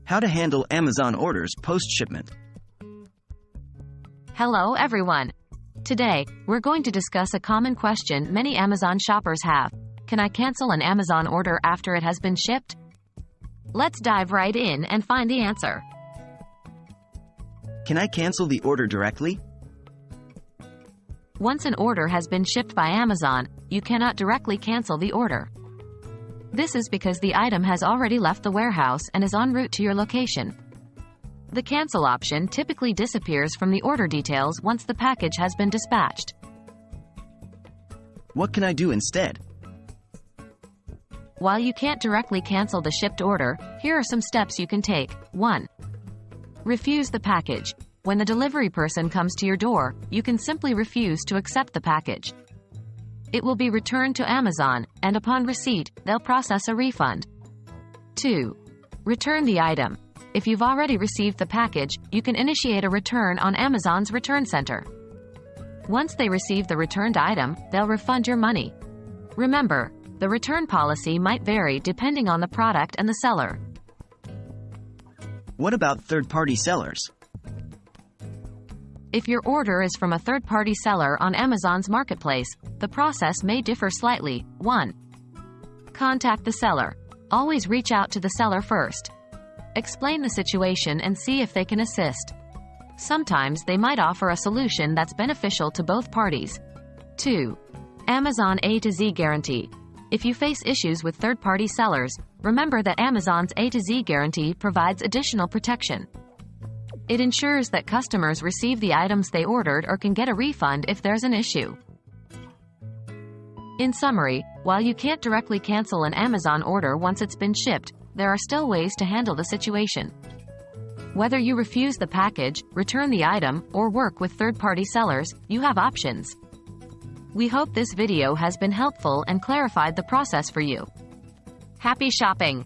How to handle Amazon orders post-shipment. Hello everyone. Today, we're going to discuss a common question many Amazon shoppers have. Can I cancel an Amazon order after it has been shipped? Let's dive right in and find the answer. Can I cancel the order directly? Once an order has been shipped by Amazon, you cannot directly cancel the order. This is because the item has already left the warehouse and is en route to your location. The cancel option typically disappears from the order details once the package has been dispatched. What can I do instead? While you can't directly cancel the shipped order, here are some steps you can take. 1. Refuse the package. When the delivery person comes to your door, you can simply refuse to accept the package. It will be returned to Amazon, and upon receipt, they'll process a refund. 2. Return the item. If you've already received the package, you can initiate a return on Amazon's return center. Once they receive the returned item, they'll refund your money. Remember, the return policy might vary depending on the product and the seller. What about third-party sellers? If your order is from a third-party seller on Amazon's marketplace, the process may differ slightly. 1. Contact the seller. Always reach out to the seller first. Explain the situation and see if they can assist. Sometimes they might offer a solution that's beneficial to both parties. 2. Amazon A to Z guarantee. If you face issues with third-party sellers, remember that Amazon's A to Z guarantee provides additional protection. It ensures that customers receive the items they ordered or can get a refund if there's an issue. In summary, while you can't directly cancel an Amazon order once it's been shipped, there are still ways to handle the situation. Whether you refuse the package, return the item, or work with third-party sellers, you have options. We hope this video has been helpful and clarified the process for you. Happy shopping!